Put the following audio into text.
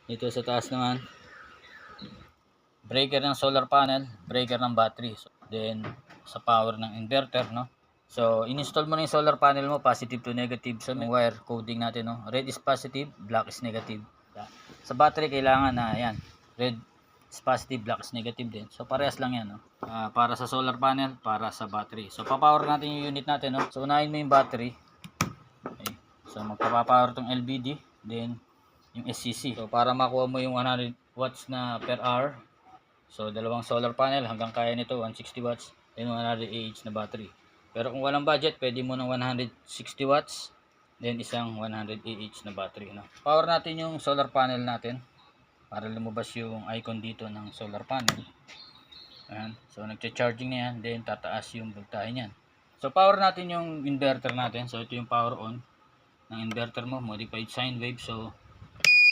Dito sa taas naman, breaker ng solar panel, breaker ng battery. So, then, sa power ng inverter, no? So, in-install mo na yung solar panel mo, positive to negative sa wire coding natin, no? Red is positive, black is negative. Sa battery, kailangan na, yan, red is positive, black is negative din. So, parehas lang yan, no? Para sa solar panel, para sa battery. So, papower natin yung unit natin, no? So, unahin mo yung battery. Okay. So, magpapapower tong LVD, then, yung SCC. So, para makuha mo yung 100 watts na per hour, so, dalawang solar panel hanggang kaya nito 160 watts then 100 AH na battery. Pero kung walang budget, pwede mo ng 160 watts then isang 100 AH na battery. No? Power natin yung solar panel natin para lumabas yung icon dito ng solar panel. Ayan. So, nagcha-charging na yan. Then, tataas yung voltahe niyan. So, power natin yung inverter natin. So, ito yung power on ng inverter mo. Modified sine wave. So,